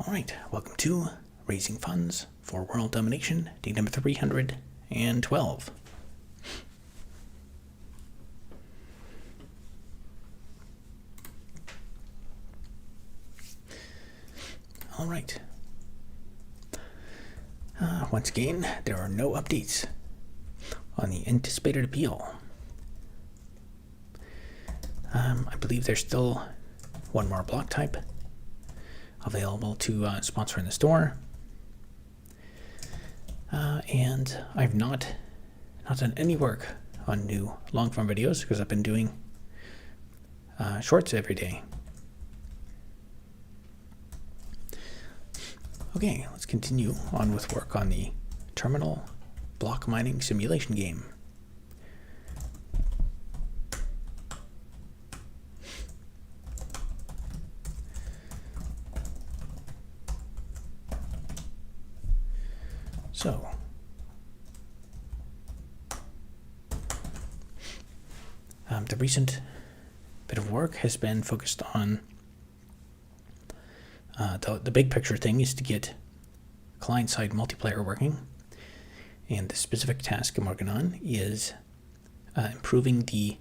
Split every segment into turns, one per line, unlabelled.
All right, welcome to Raising Funds for World Domination, day number 312. All right. Once again, there are no updates on the anticipated appeal. I believe there's still one more block type available to sponsor in the store. And I've not done any work on new long-form videos because I've been doing shorts every day. Okay, let's continue on with work on the terminal block mining simulation game. So, the recent bit of work has been focused on the big picture thing is to get client-side multiplayer working, and the specific task I'm working on is improving the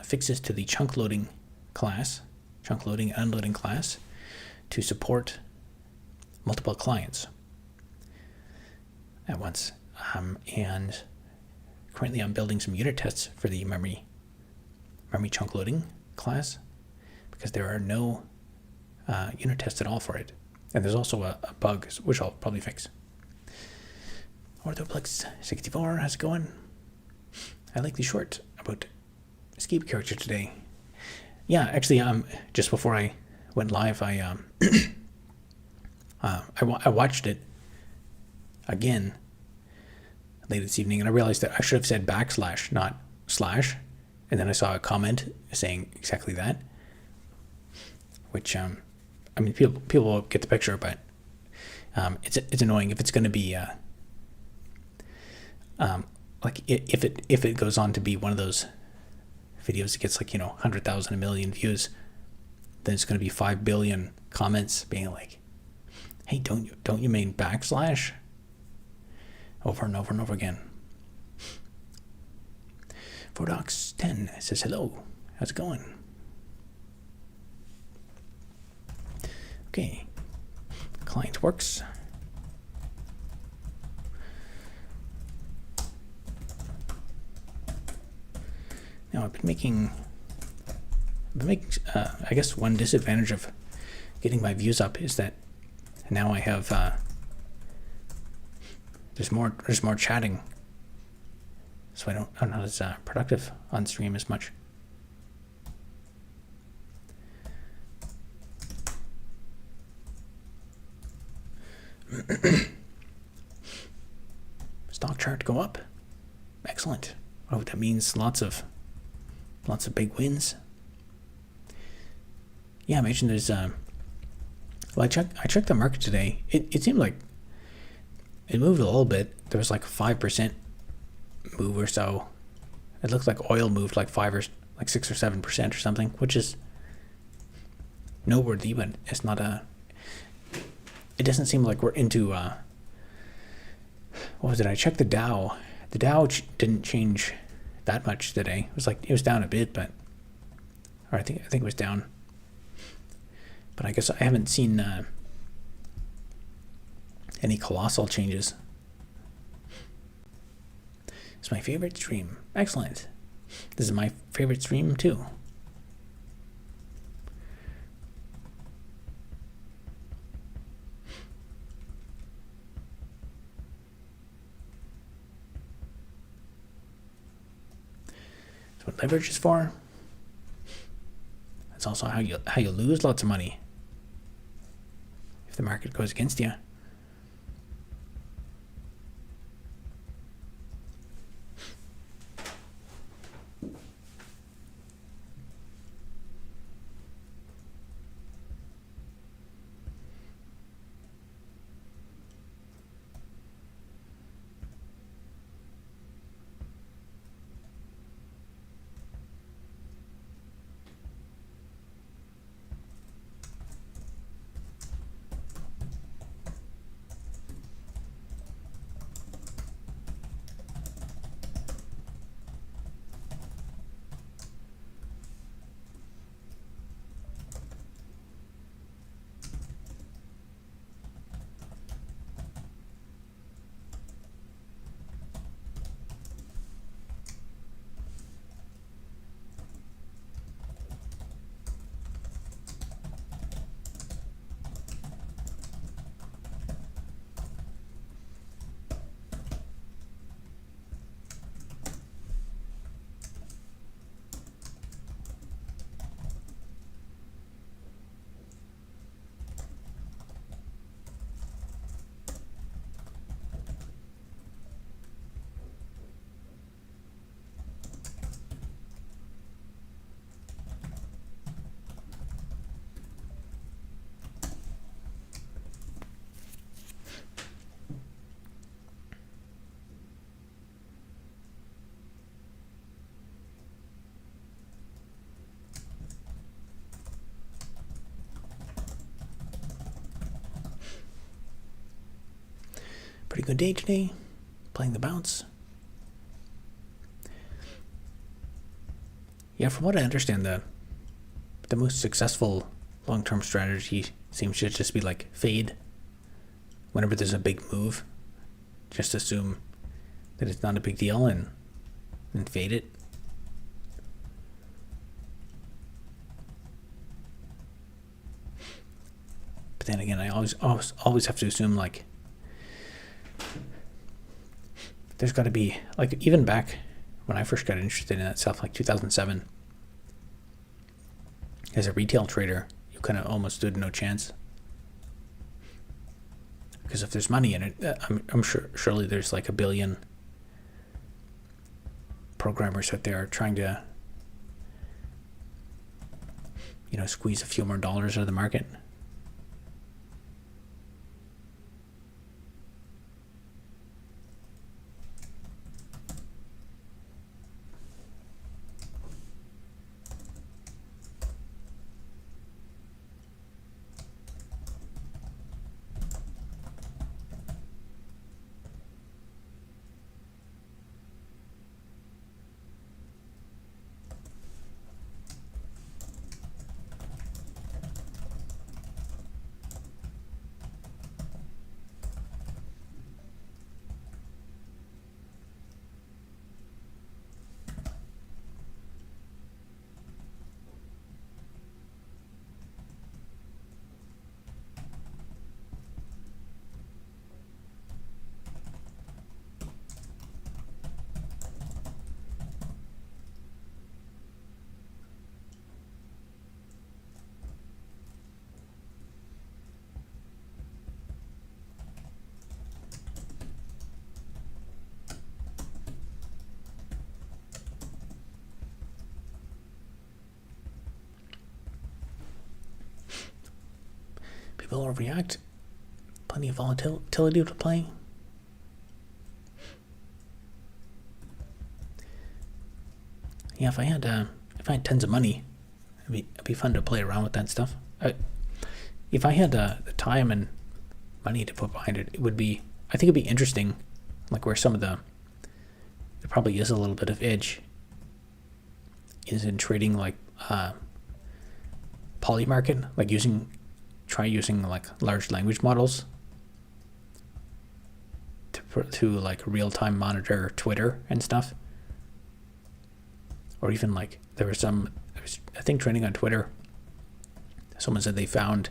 fixes to the chunk loading and unloading class to support multiple clients at once. And currently I'm building some unit tests for the memory chunk loading class because there are no unit tests at all for it. And there's also a bug, which I'll probably fix. Orthoplex64, how's it going? I like the short about escape character today. Yeah, actually, just before I went live, I watched it again late this evening, and I realized that I should have said /, not slash. And then I saw a comment saying exactly that, which I mean, people will get the picture, but it's annoying if it's going to be like if it goes on to be one of those videos that gets 100,000, 1 million views, then it's going to be 5 billion comments being like, "Hey, don't you mean /?" Over and over and over again. Fordox10 says hello. How's it going? Okay, client works. Now I've been making I guess one disadvantage of getting my views up is that now I have there's more chatting, so I'm not as productive on stream as much. Stock chart go up. Excellent. Oh, that means lots of big wins. Yeah, I mentioned there's well, I checked the market today. It seemed like it moved a little bit. There was like a 5% move or so. It looked like oil moved like 6 or 7% or something, which is noteworthy, but it's not it doesn't seem like we're into what was it? I checked the Dow. The Dow didn't change that much today. It was down a bit, but I think it was down. But I guess I haven't seen any colossal changes. It's my favorite stream. Excellent. This is my favorite stream too. That's what leverage is for. That's also how you lose lots of money if the market goes against you. Pretty good day today. Playing the bounce. Yeah, from what I understand, the most successful long-term strategy seems to just be like fade. Whenever there's a big move, just assume that it's not a big deal and fade it. But then again, I always have to assume like there's got to be, like, even back when I first got interested in that stuff, like 2007, as a retail trader, you kind of almost stood no chance. Because if there's money in it, I'm sure surely there's like a billion programmers out there trying to, squeeze a few more dollars out of the market. People overreact. Plenty of volatility to play. Yeah, if I had tons of money, it'd be fun to play around with that stuff. If I had the time and money to put behind it, I think it'd be interesting, like where there probably is a little bit of edge, is in trading like poly market, like try using like large language models to like real-time monitor Twitter and stuff. Or even like I think trading on Twitter, someone said they found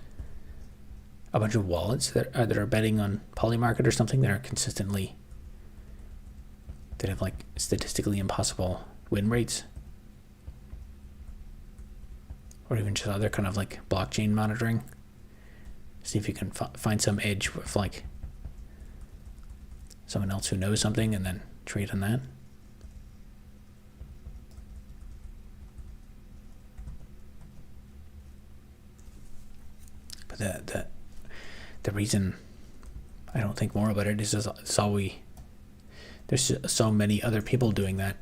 a bunch of wallets that are betting on Polymarket or something that have like statistically impossible win rates. Or even just other kind of like blockchain monitoring. See if you can find some edge with like someone else who knows something and then trade on that. But the reason I don't think more about it is there's so many other people doing that.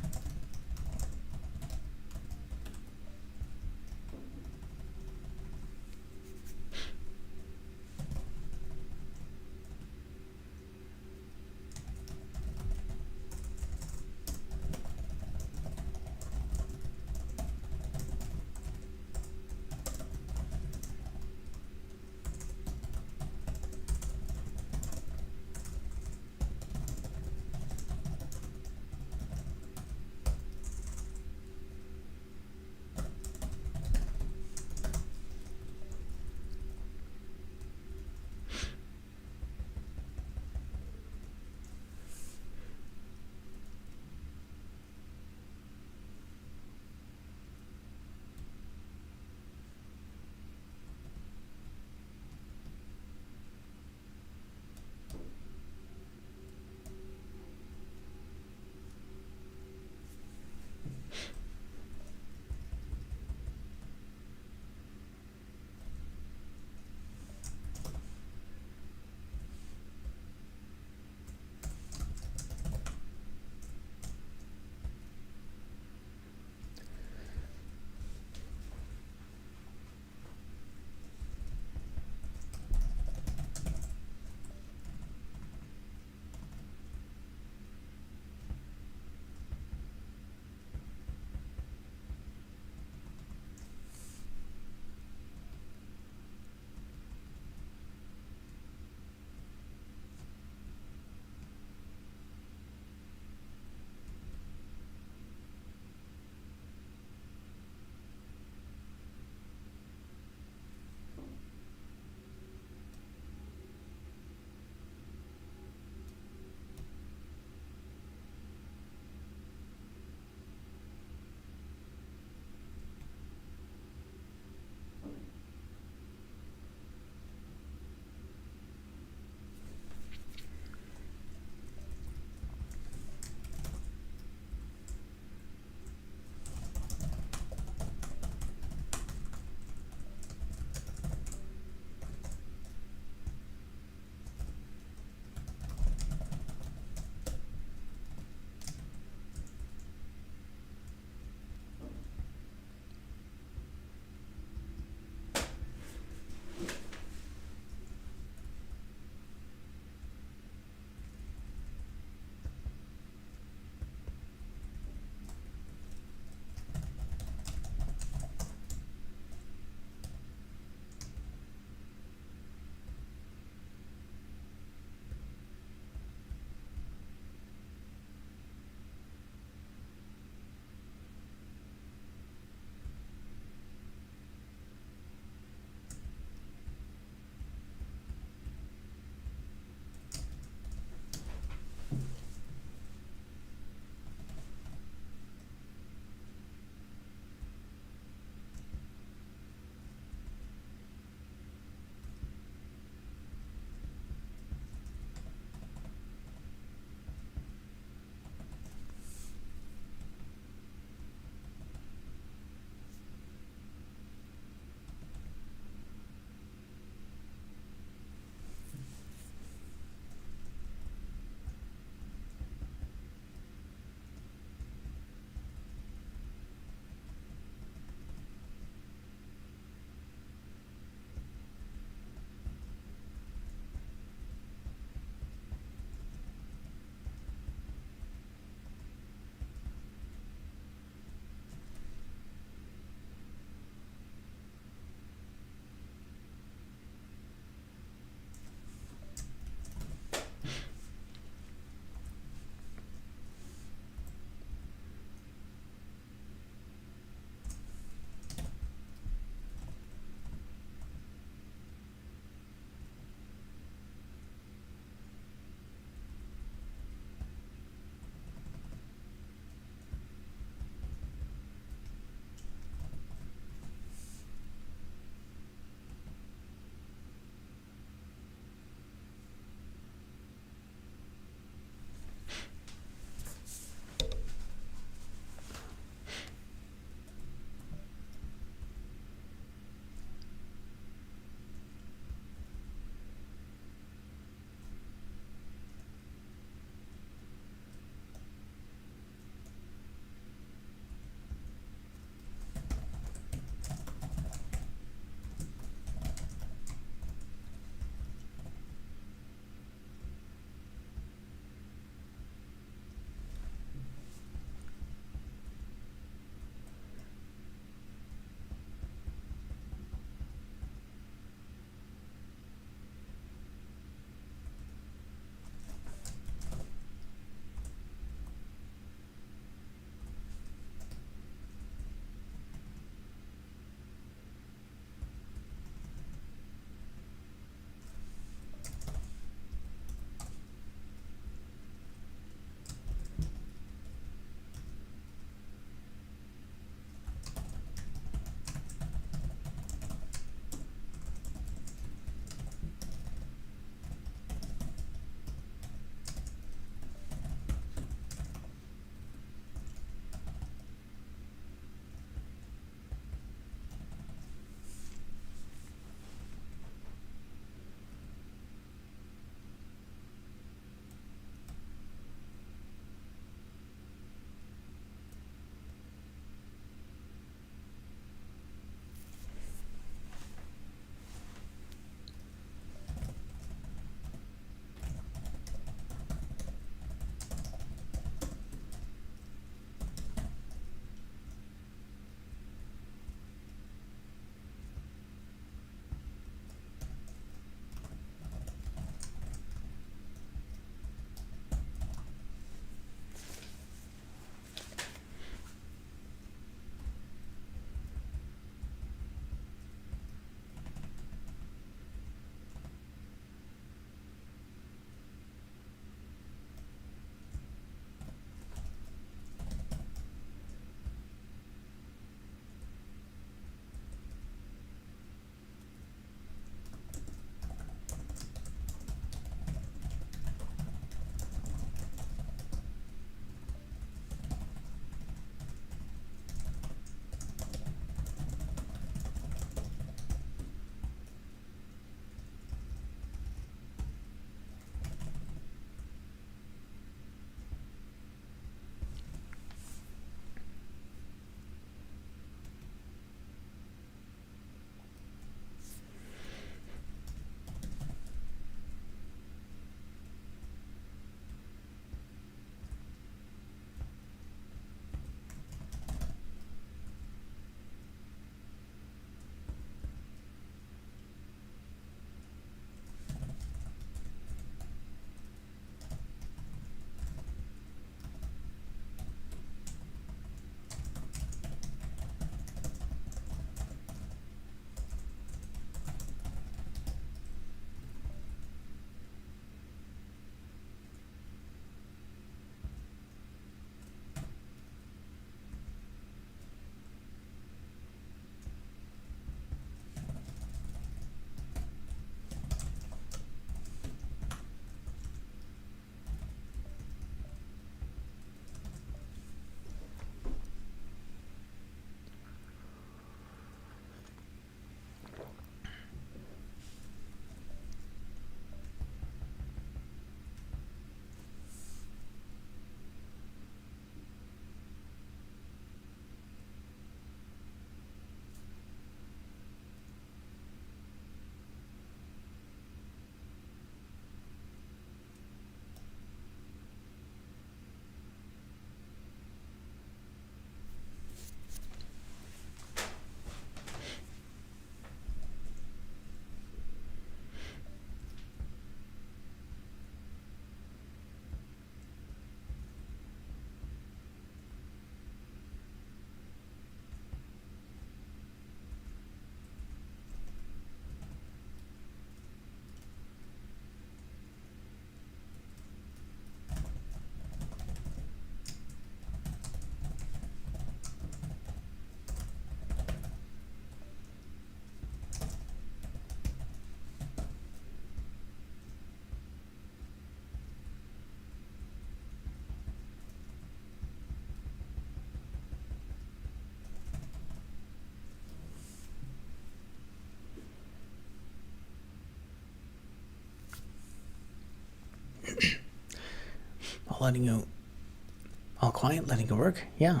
all quiet, letting it work. Yeah.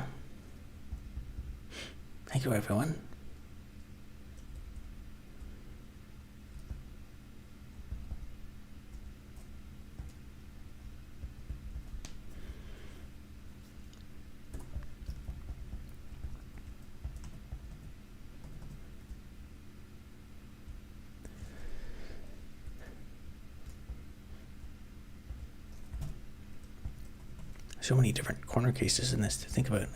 Thank you, everyone. So many different corner cases in this to think about.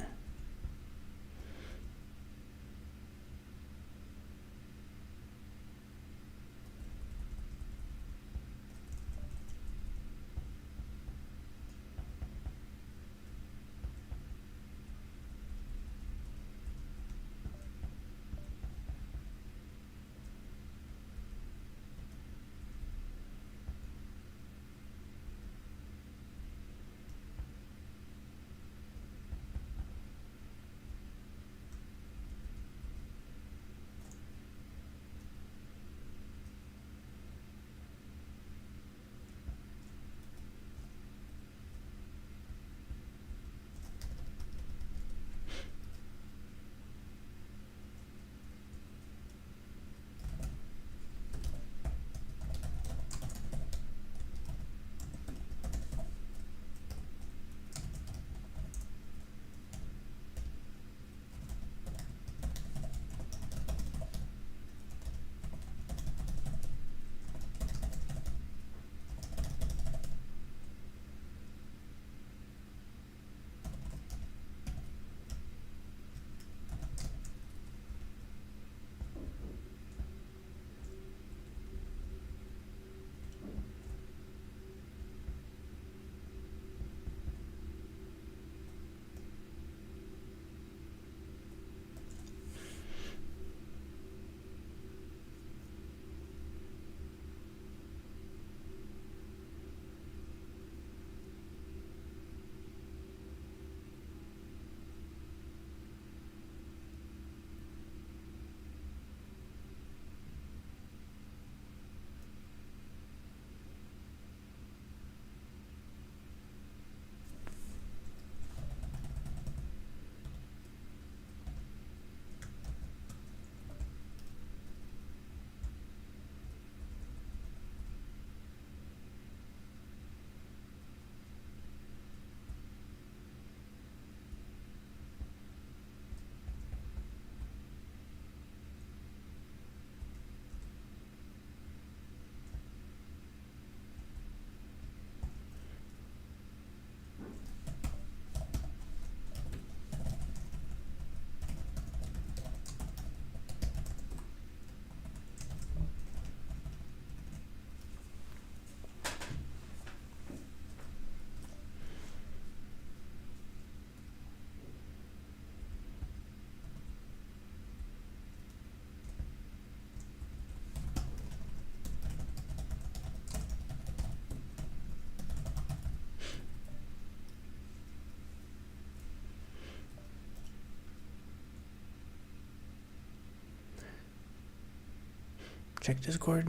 Check Discord.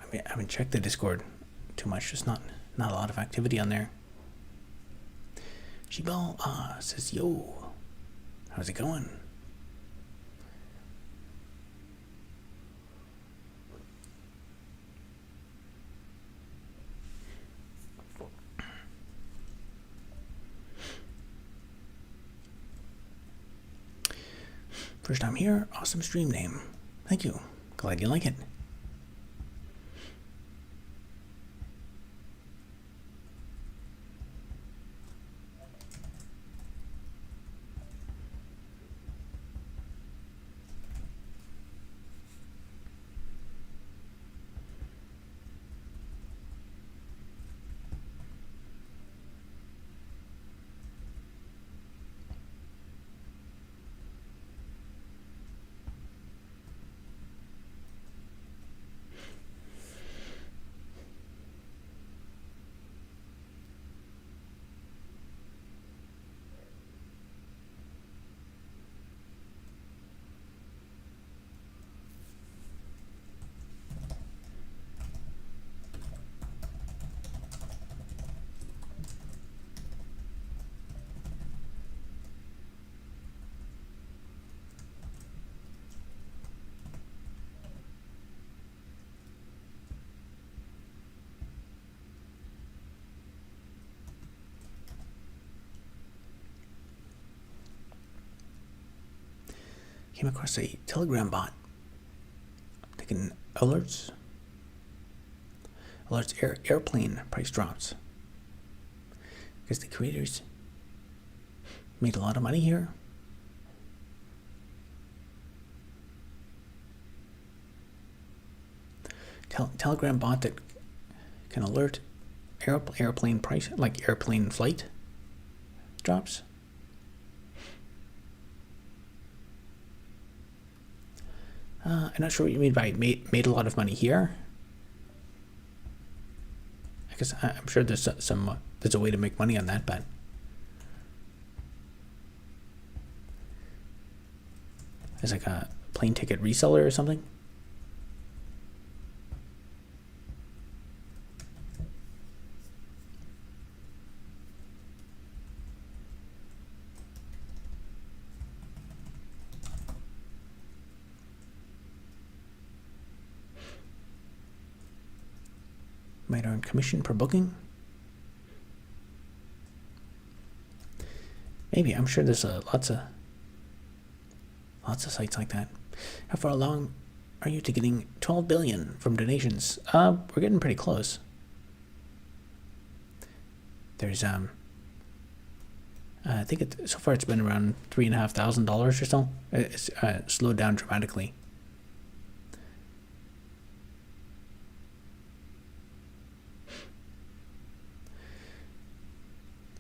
I mean, I haven't checked the Discord too much. Just not a lot of activity on there. Shebal says, "Yo, how's it going?" First time here, awesome stream name. Thank you. Glad you like it. Came across a Telegram bot taking alerts airplane price drops because the creators made a lot of money here. Telegram bot that can alert airplane price, like airplane flight drops. I'm not sure what you mean by made a lot of money here. I guess I'm sure there's there's a way to make money on that, but it's like a plane ticket reseller or something. Might earn commission per booking. Maybe. I'm sure there's lots of sites like that. How far along are you to getting 12 billion from donations? We're getting pretty close. There's I think so far it's been around $3,500 or so. It's slowed down dramatically.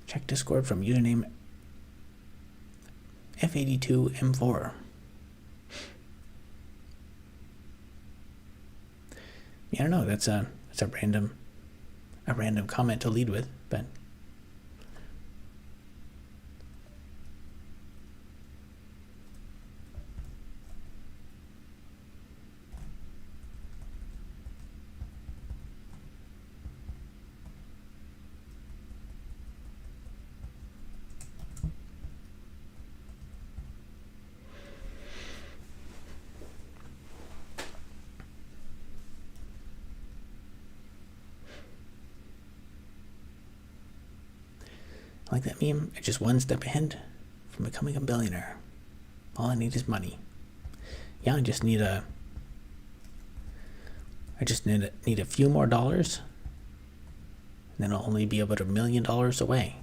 Check Discord from username F82M4. Yeah, I don't know. That's a random comment to lead with, but like that meme, it's just one step ahead from becoming a billionaire. All I need is money. Yeah, I just need a few more dollars, and then I'll only be about $1 million away.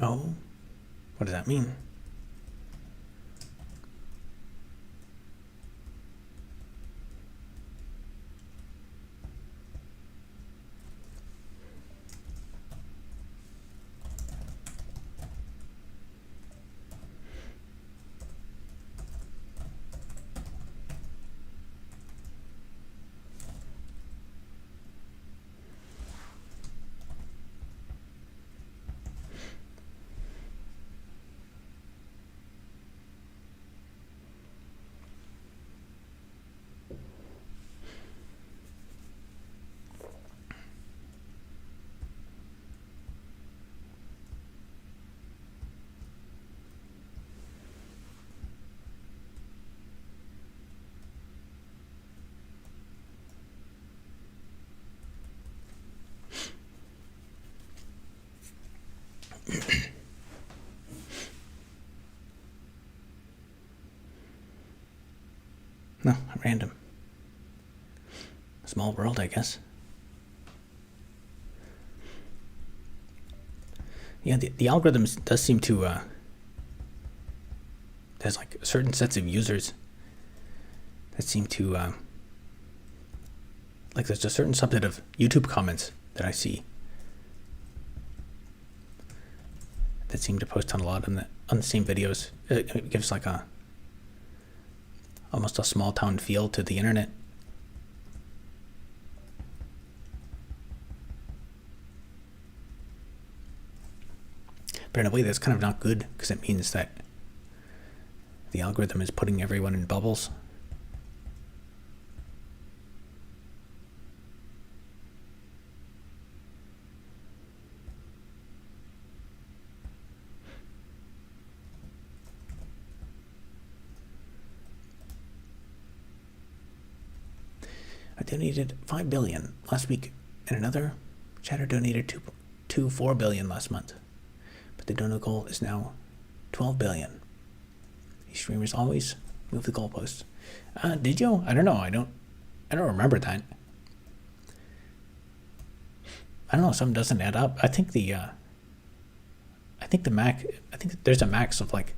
Oh, what does that mean? No, random. Small world, I guess. Yeah, the algorithms does seem to, there's like certain sets of users that seem to, like there's a certain subset of YouTube comments that I see that seem to post on a lot on the same videos. It gives like almost a small town feel to the internet. But in a way that's kind of not good, because it means that the algorithm is putting everyone in bubbles. I donated $5 billion last week, and another chatter donated $4 billion last month. But the donor goal is now $12 billion. These streamers always move the goalposts. Did you? I don't know. I don't remember that. I don't know. Something doesn't add up. I think there's a max of like,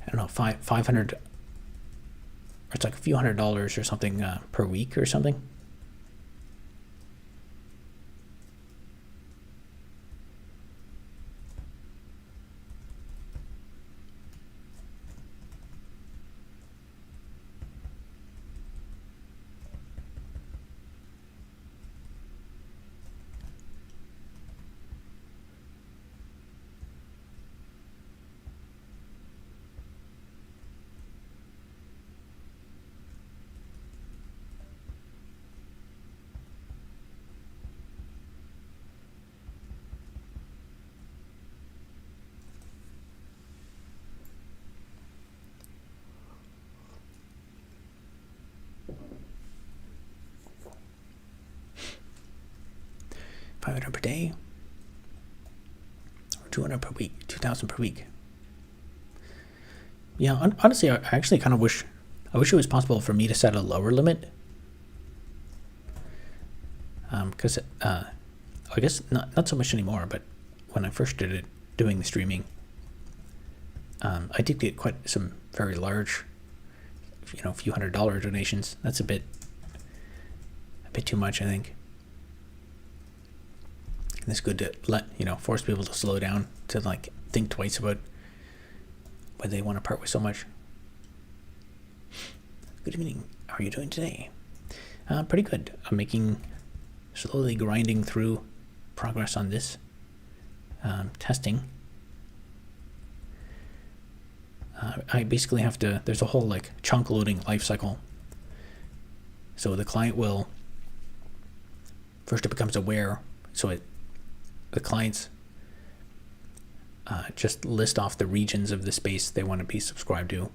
I don't know, 500. Or it's like a few $100s or something per week or something. $500 per day, or $200 per week, $2,000 per week. Yeah, honestly, I actually kind of wish it was possible for me to set a lower limit. Because I guess not so much anymore, but when I first started doing the streaming, I did get quite some very large, a few $100 donations. That's a bit too much, I think. And it's good to force people to slow down, to like think twice about whether they want to part with so much. Good evening. How are you doing today? Pretty good. I'm slowly grinding through progress on this testing. I basically have to, there's a whole like chunk loading life cycle. So the client will, first it becomes aware. So the clients just list off the regions of the space they want to be subscribed to.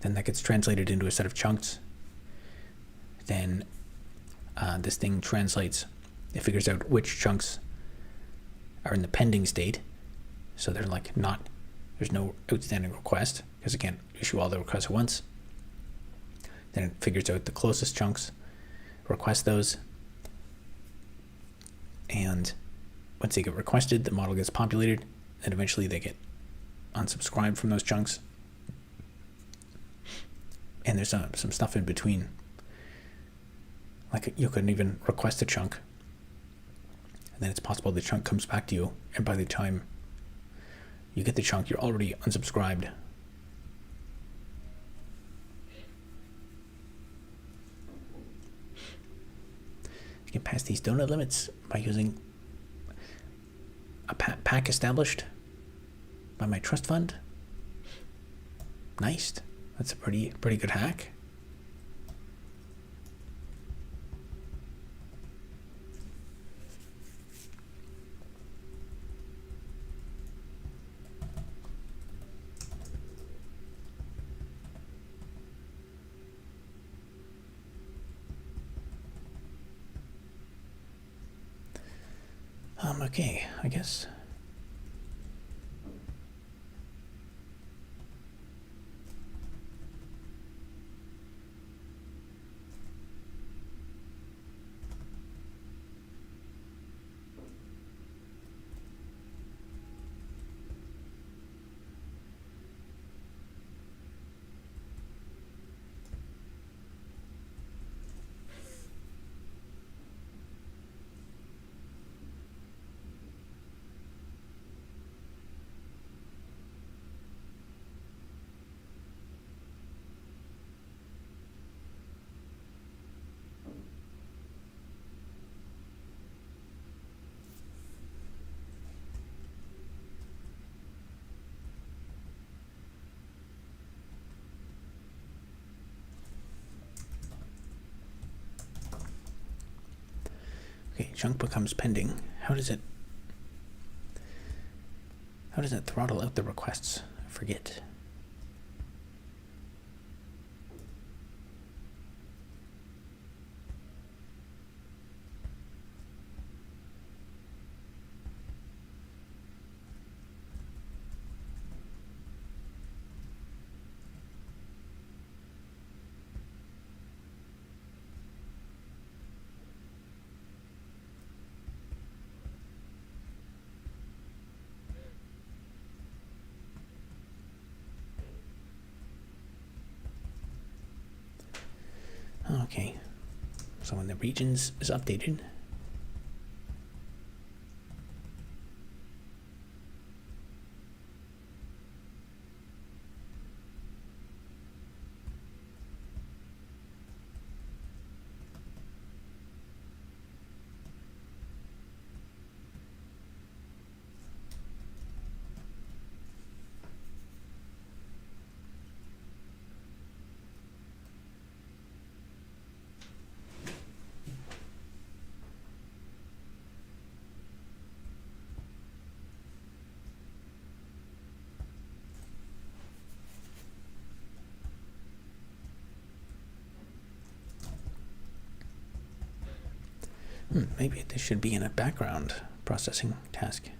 Then that gets translated into a set of chunks. Then this thing translates, it figures out which chunks are in the pending state. So they're like there's no outstanding request, because it can't issue all the requests at once. Then it figures out the closest chunks, request those, and once they get requested, the model gets populated, and eventually they get unsubscribed from those chunks. And there's some stuff in between. Like you couldn't even request a chunk, and then it's possible the chunk comes back to you, and by the time you get the chunk, you're already unsubscribed. You can pass these donut limits by using a pack established by my trust fund. Nice. That's a pretty good hack. Okay, I guess. Okay, chunk becomes pending. How does it throttle out the requests? I forget. Okay, so when the regions is updated, maybe this should be in a background processing task.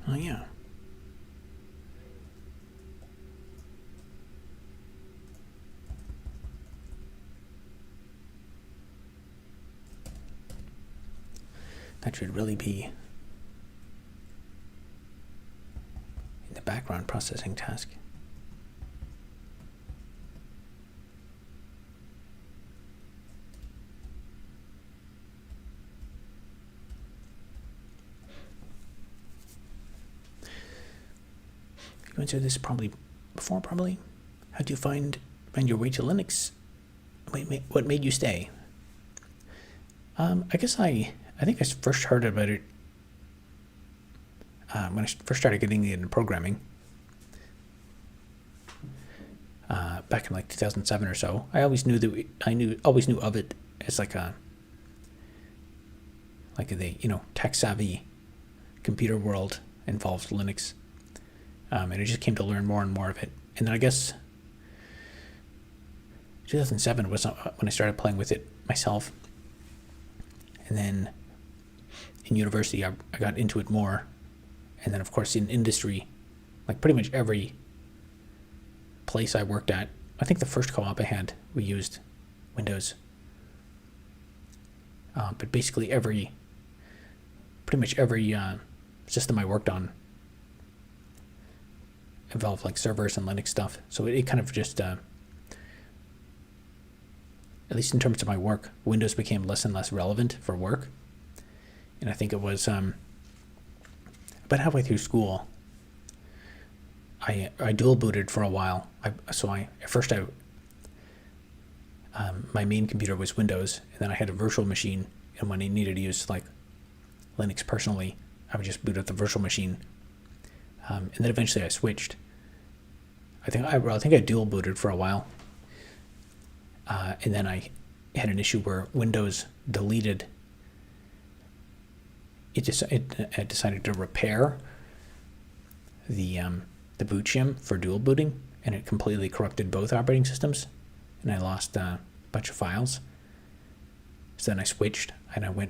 Oh yeah. That should really be in the background processing task. You answered this probably before, probably. How do you find your way to Linux? What made you stay? I guess I think I first heard about it when I first started getting into programming back in like 2007 or so. I always knew always knew of it, as like a tech savvy computer world involved Linux, and I just came to learn more and more of it. And then I guess 2007 was when I started playing with it myself, and then in university I got into it more, and then of course in industry, like pretty much every place I worked at, I think the first co-op I had, we used Windows, but basically pretty much every system I worked on involved like servers and Linux stuff. So it kind of just, at least in terms of my work, Windows became less and less relevant for work. And I think it was about halfway through school, I dual booted for a while. My main computer was Windows, and then I had a virtual machine. And when I needed to use like Linux personally, I would just boot up the virtual machine. And then eventually I switched. I think I dual booted for a while, and then I had an issue where Windows deleted. It decided to repair the boot shim for dual booting, and it completely corrupted both operating systems, and I lost a bunch of files. So then I switched, and I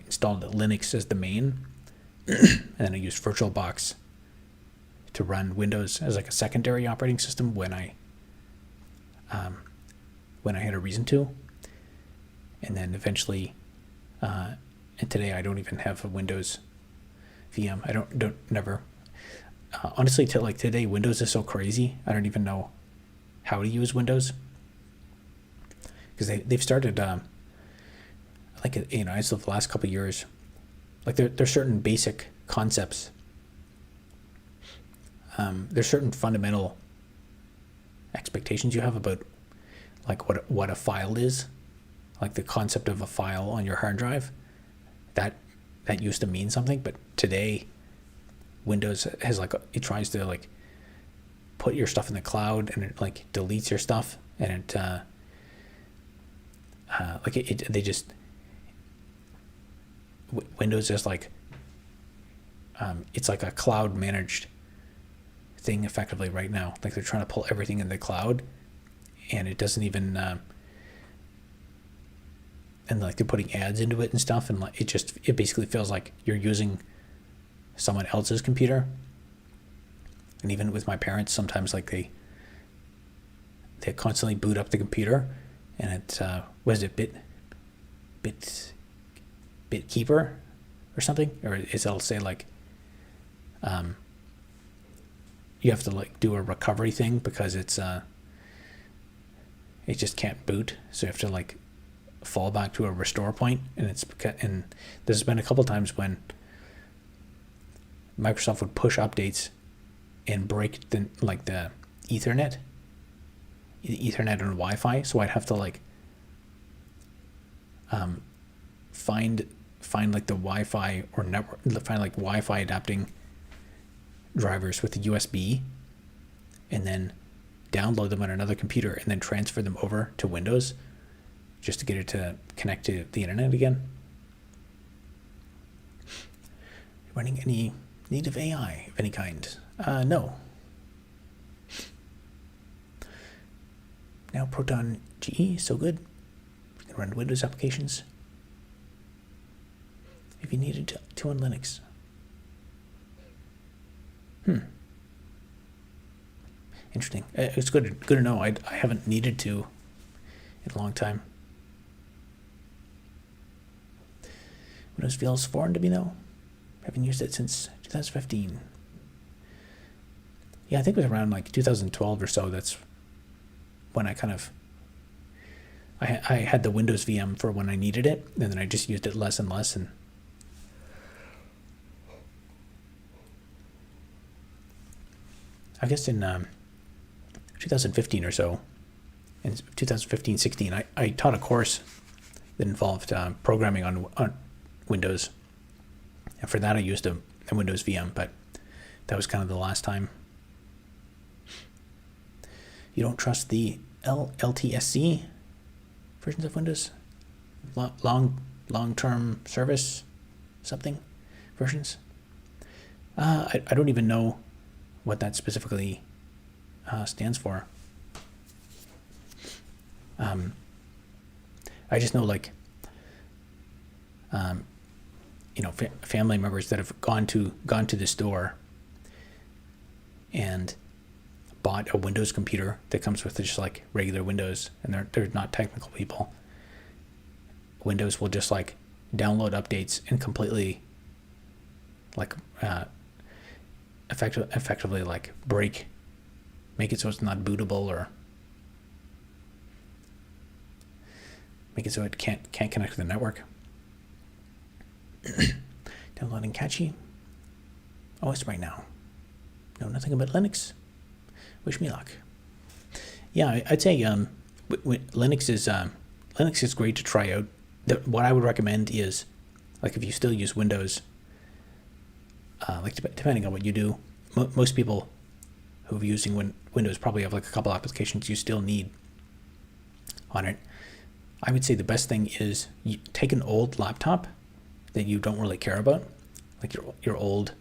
installed Linux as the main, and then I used VirtualBox to run Windows as like a secondary operating system when I had a reason to. And then eventually, and today I don't even have a Windows VM. I don't never. Honestly, today, Windows is so crazy. I don't even know how to use Windows, because they've started as of the last couple of years, like there's certain basic concepts. There's certain fundamental expectations you have about like what a file is, like the concept of a file on your hard drive. That used to mean something, but today Windows has it tries to like put your stuff in the cloud, and it like deletes your stuff, and Windows is like it's like a cloud managed thing effectively right now. Like they're trying to pull everything in the cloud, and it doesn't even and like they're putting ads into it and stuff, and like it basically feels like you're using someone else's computer. And even with my parents, sometimes like they constantly boot up the computer, and it was it BitKeeper or something, or it'll say like you have to like do a recovery thing because it just can't boot, so you have to like fall back to a restore point. And there's been a couple times when Microsoft would push updates and break the Ethernet and Wi-Fi, so I'd have to like find like the Wi-Fi or network, find like Wi-Fi adapting drivers with the USB, and then download them on another computer, and then transfer them over to Windows just to get it to connect to the internet again. Running any native AI of any kind? No. Now Proton GE, so good. You can run Windows applications if you needed to on Linux. Interesting. It's good to know. I haven't needed to in a long time. Windows feels foreign to me though. Haven't used it since 2015. Yeah, I think it was around like 2012 or so. That's when I kind of I had the Windows VM for when I needed it, and then I just used it less and less. And I guess in 2015 or so, in 2015-16, I taught a course that involved programming on Windows. And for that, I used a Windows VM, but that was kind of the last time. You don't trust the LTSC versions of Windows? long-term service something versions. I don't even know what that specifically stands for. I just know, like, family members that have gone to the store and bought a Windows computer that comes with just like regular Windows, and they're not technical people. Windows will just like download updates and completely like effectively like make it so it's not bootable, or make it so it can't connect to the network. Downloading catchy OS right now. Know nothing about Linux. Wish me luck. Yeah, I'd say Linux is great to try out. What I would recommend is, like, if you still use Windows, like depending on what you do, most people who are using Windows probably have like a couple applications you still need on it. I would say the best thing is you take an old laptop that you don't really care about, like your old,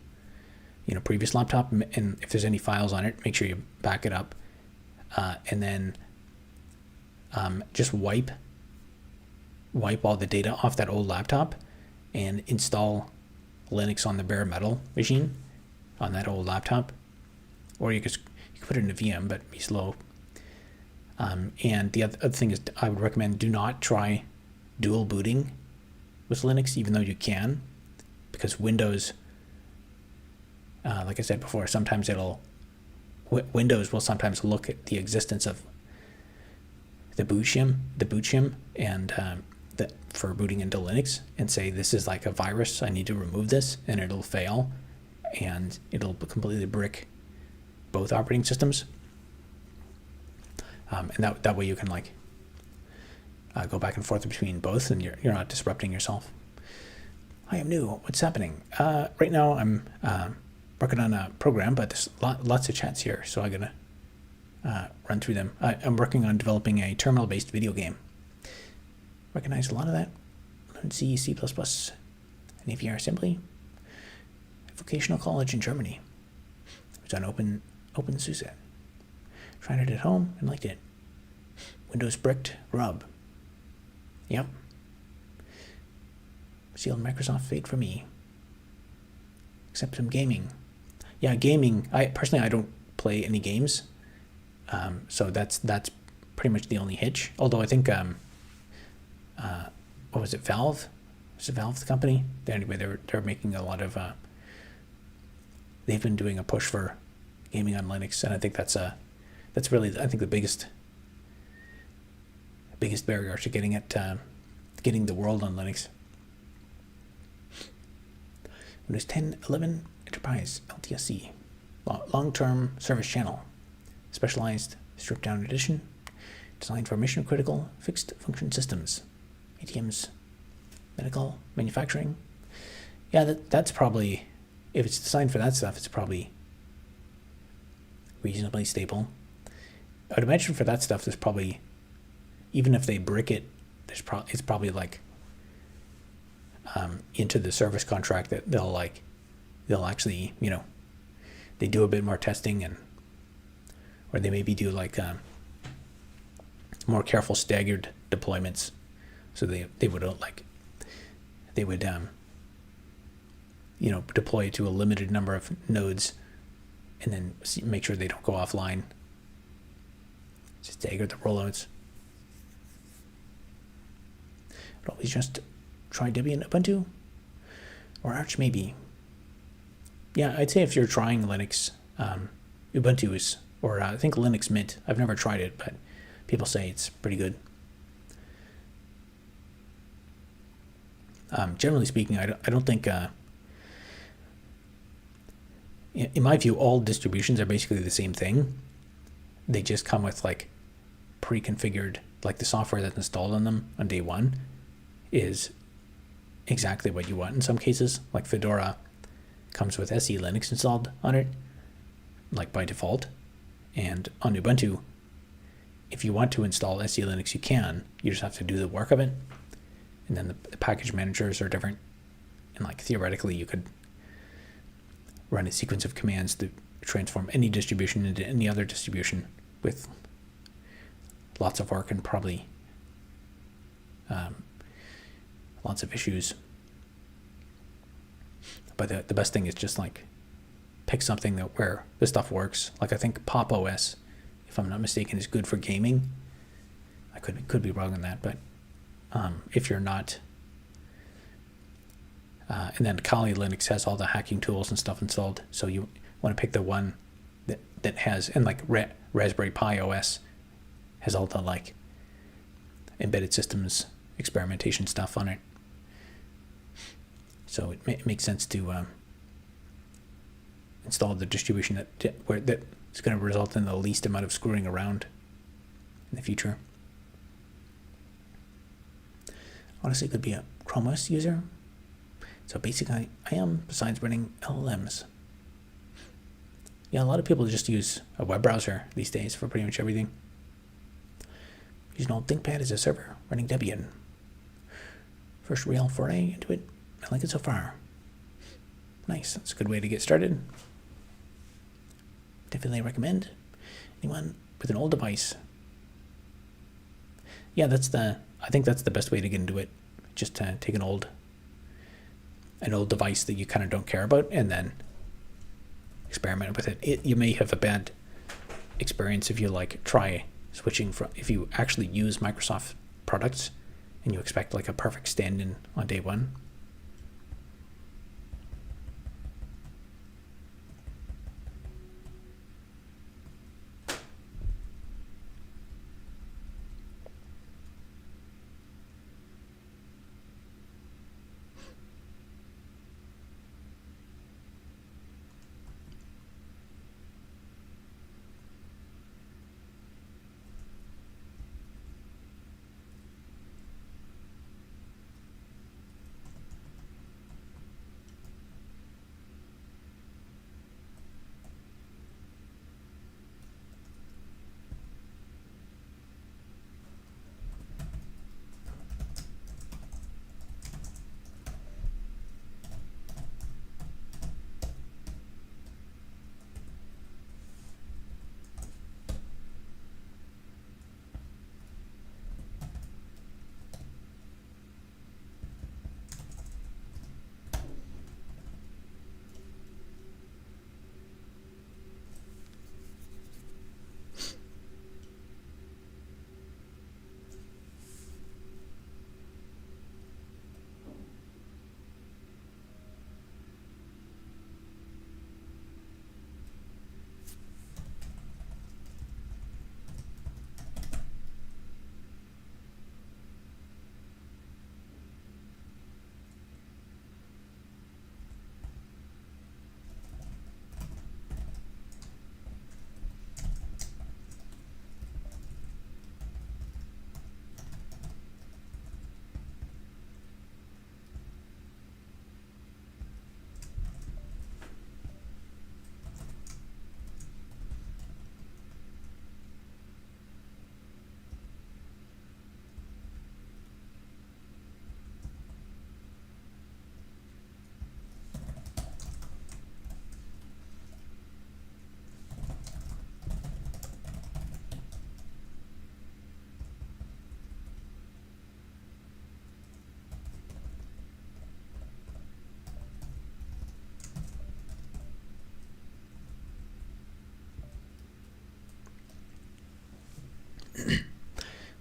previous laptop, and if there's any files on it, make sure you back it up, and then just wipe all the data off that old laptop and install Linux on the bare metal machine on that old laptop, or you could put it in a VM, but be slow. And the other thing is, I would recommend do not try dual booting with Linux, even though you can, because Windows, like I said before, sometimes Windows will sometimes look at the existence of the boot shim, and that for booting into Linux, and say this is like a virus, I need to remove this, and it'll fail, and it'll completely brick both operating systems. And that way you can like go back and forth between both, and you're not disrupting yourself. I am new. What's happening? Right now I'm working on a program, but there's lots of chats here, so I'm gonna run through them. I'm working on developing a terminal-based video game. Recognize a lot of that. Learn C, C++, and AVR assembly. Vocational college in Germany. It's on OpenSUSE. Tried it at home and liked it. Windows bricked rub. Yep. Sealed Microsoft fate for me. Except some gaming. Yeah, gaming. I don't play any games, so that's pretty much the only hitch. Although I think what was it, Valve? Was it Valve the company? Anyway, they're making a lot of. They've been doing a push for gaming on Linux, and I think that's really, I think, the biggest barrier to getting the world on Linux. Windows 10, 11 Enterprise LTSC, long-term service channel, specialized stripped-down edition, designed for mission-critical fixed function systems, ATMs, medical, manufacturing. Yeah, that's probably, if it's designed for that stuff, it's probably reasonably stable. I would imagine for that stuff, there's probably, even if they brick it, it's probably like into the service contract that they'll actually, they do a bit more testing, or they maybe do like more careful staggered deployments, so they would deploy to a limited number of nodes, and then make sure they don't go offline. Just stagger the rollouts. But always just try Debian Ubuntu or Arch maybe. Yeah, I'd say if you're trying Linux, Ubuntu is, or I think Linux Mint. I've never tried it, but people say it's pretty good. Generally speaking, I don't think, in my view, all distributions are basically the same thing. They just come with like pre-configured, like the software that's installed on them on day one is exactly what you want in some cases. Like Fedora comes with SE Linux installed on it, like by default. And on Ubuntu, if you want to install SE Linux, you can. You just have to do the work of it. and then the package managers are different. And like theoretically, you could run a sequence of commands to transform any distribution into any other distribution with lots of work and probably lots of issues. But the best thing is just like pick something that where the stuff works. Like I think Pop OS, if I'm not mistaken, is good for gaming. I could be wrong on that, but if you're not, and then Kali Linux has all the hacking tools and stuff installed. So you want to pick the one that has, and like Raspberry Pi OS has all the like embedded systems experimentation stuff on it. So it makes sense to install the distribution that is going to result in the least amount of screwing around in the future. Honestly, it could be a Chrome OS user. So basically, I am, besides running LLMs. Yeah, a lot of people just use a web browser these days for pretty much everything. Using an old ThinkPad as a server, running Debian. First real foray into it. I like it so far. Nice. That's a good way to get started. Definitely recommend. Anyone with an old device. Yeah, I think that's the best way to get into it. Just to take an old device that you kind of don't care about and then experiment with it. You may have a bad experience if you like try switching from, if you actually use Microsoft products and you expect like a perfect stand-in on day one.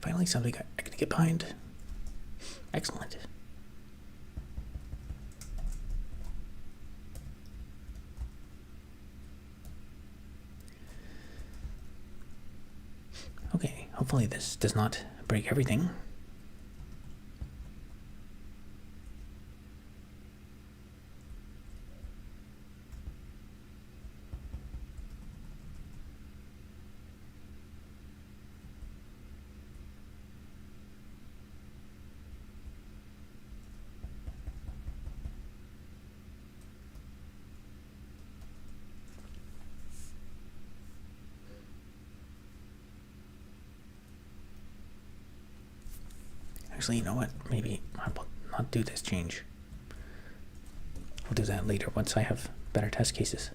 Finally, something I can get behind. Excellent. Okay, hopefully this does not break everything. Actually, you know what? Maybe I'll not do this change. I'll do that later once I have better test cases.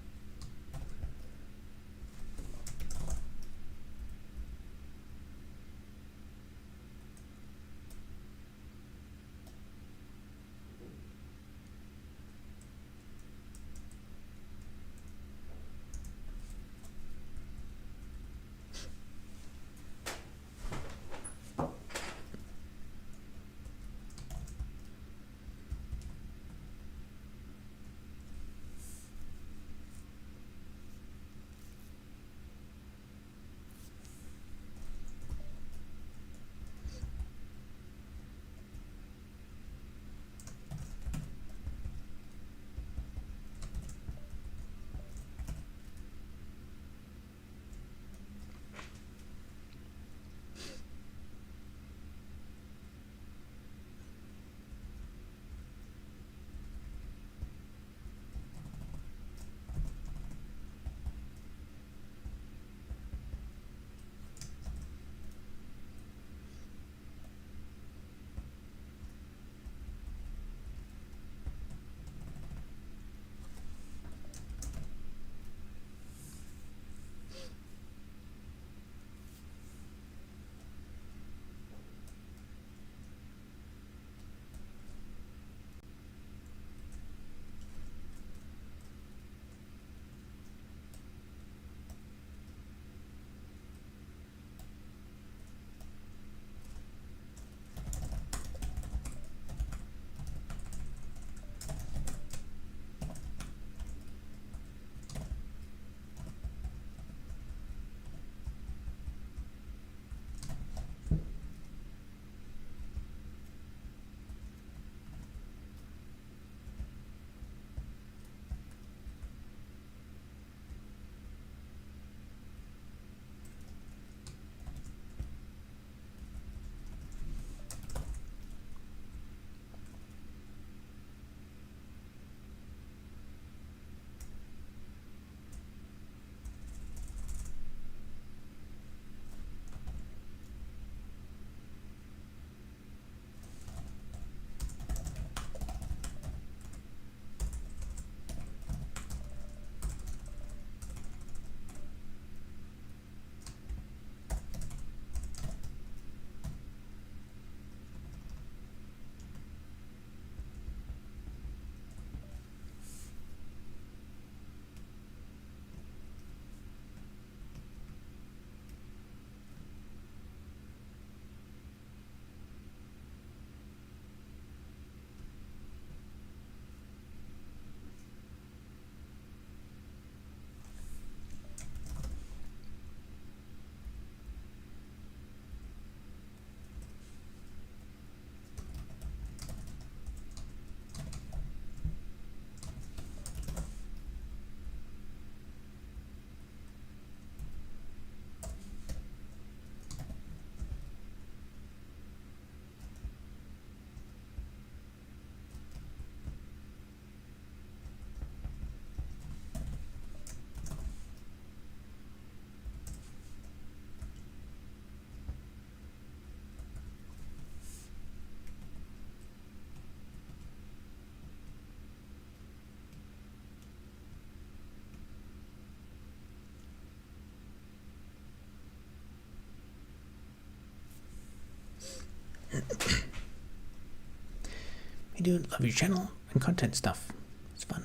Hey dude, love your channel and content stuff. It's fun.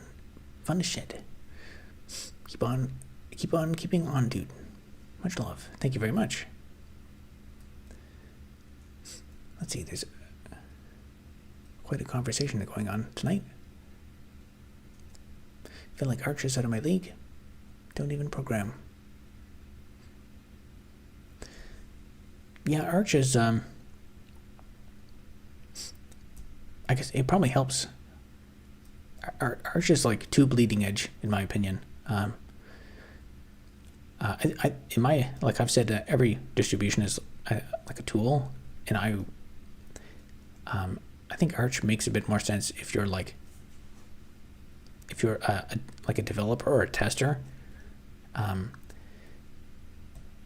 Fun as shit. Keep on keeping on, dude. Much love. Thank you very much. Let's see, there's quite a conversation going on tonight. Feel like Arch is out of my league. Don't even program. Yeah, Arch is I guess it probably helps. Arch is like too bleeding edge, in my opinion. Like I've said, every distribution is like a tool, and I think Arch makes a bit more sense if you're like a developer or a tester.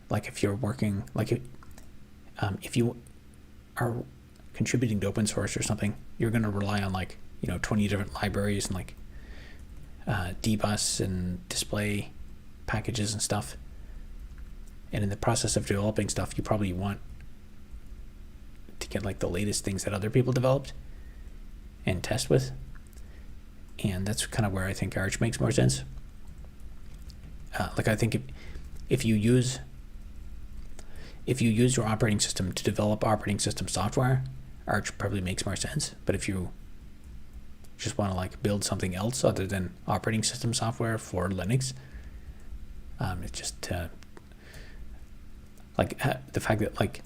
Like if you're working, like if you are contributing to open source or something, you're going to rely on like, 20 different libraries and like dbus and display packages and stuff. And in the process of developing stuff, you probably want to get like the latest things that other people developed and test with. And that's kind of where I think Arch makes more sense. Like I think if you use your operating system to develop operating system software, Arch probably makes more sense. But if you just want to like build something else other than operating system software for Linux, it's just like the fact that like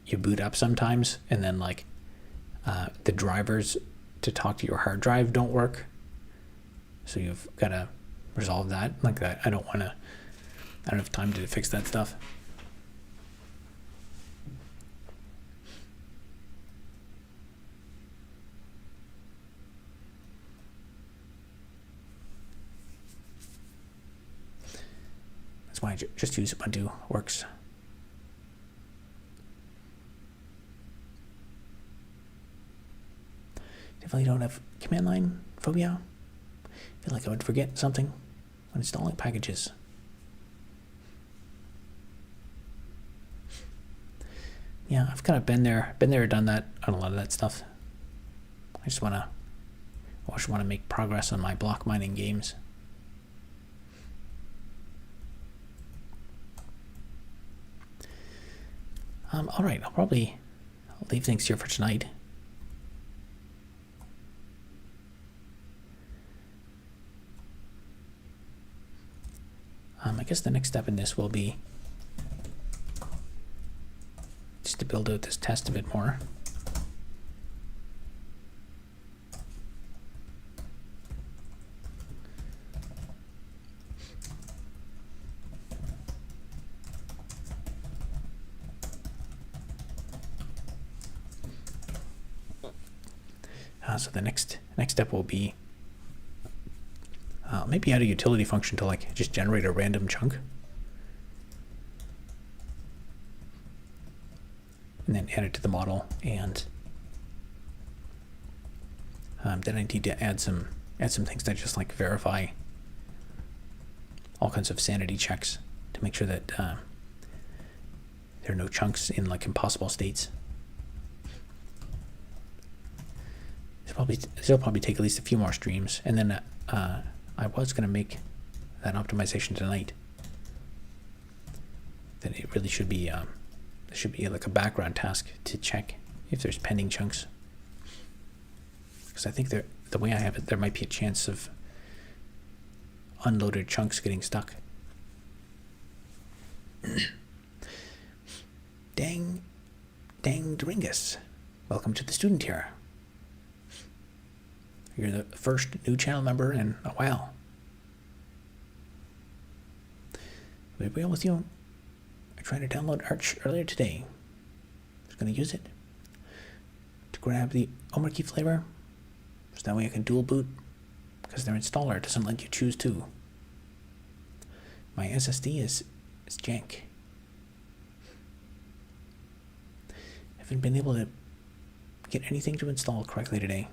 you boot up sometimes and then like the drivers to talk to your hard drive don't work, so you've got to resolve that. Like that, I don't have time to fix that stuff. That's why I just use Ubuntu. Works. Definitely don't have command line phobia. I feel like I would forget something when installing packages. Yeah, I've kind of been there, done that on a lot of that stuff. I just want to make progress on my block mining games. All right, I'll leave things here for tonight. I guess the next step in this will be just to build out this test a bit more. So the next step will be maybe add a utility function to like just generate a random chunk, and then add it to the model. And then I need to add some things that just like verify all kinds of sanity checks to make sure that there are no chunks in like impossible states. It'll probably take at least a few more streams, and then I was going to make that optimization tonight. Then it really should be there should be like a background task to check if there's pending chunks, because I think the way I have it, there might be a chance of unloaded chunks getting stuck. Dang Dringus, welcome to the student tier. You're the first new channel member in a while. Would it be well with you? I tried to download Arch earlier today. I was going to use it to grab the Omarkey flavor, so that way I can dual boot, because their installer doesn't let you choose two. My SSD is jank. I haven't been able to get anything to install correctly today.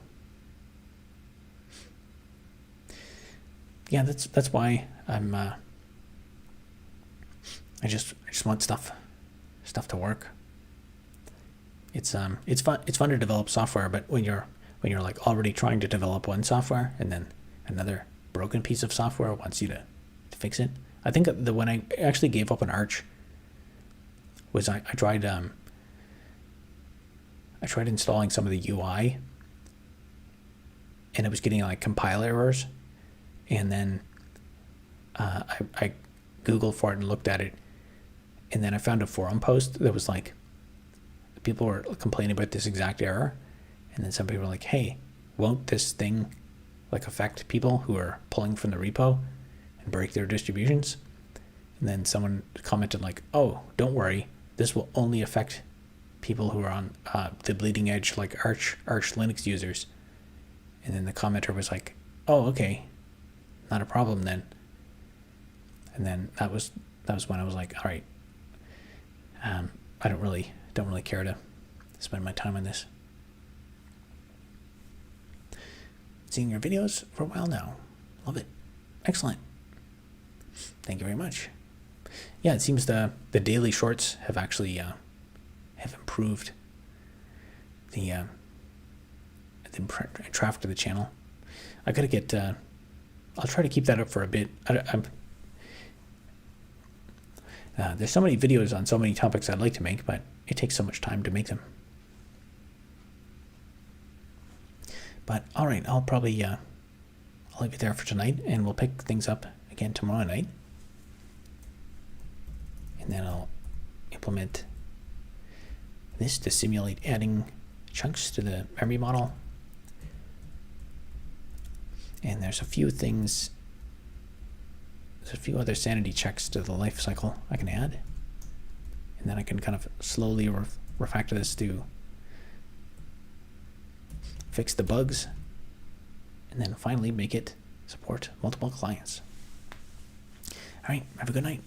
Yeah, that's why I'm I just want stuff to work. It's fun to develop software, but when you're like already trying to develop one software and then another broken piece of software wants you to fix it. I think when I actually gave up on Arch was I tried installing some of the UI, and it was getting like compile errors. And then I Googled for it and looked at it, and then I found a forum post that was like, people were complaining about this exact error, and then some people were like, hey, won't this thing like affect people who are pulling from the repo and break their distributions? And then someone commented like, oh, don't worry, this will only affect people who are on the bleeding edge, like Arch Linux users. And then the commenter was like, oh, okay, not a problem then. And then that was when I was like, all right, I don't really care to spend my time on this. seeing your videos for a while now. Love it. Excellent. Thank you very much. Yeah, it seems the daily shorts have actually have improved the traffic to the channel. I gotta get. I'll try to keep that up for a bit. There's so many videos on so many topics I'd like to make, but it takes so much time to make them. But all right, I'll probably I'll leave it there for tonight, and we'll pick things up again tomorrow night. And then I'll implement this to simulate adding chunks to the memory model. And there's a few things, there's a few other sanity checks to the life cycle I can add. And then I can kind of slowly refactor this to fix the bugs, and then finally make it support multiple clients. All right, have a good night.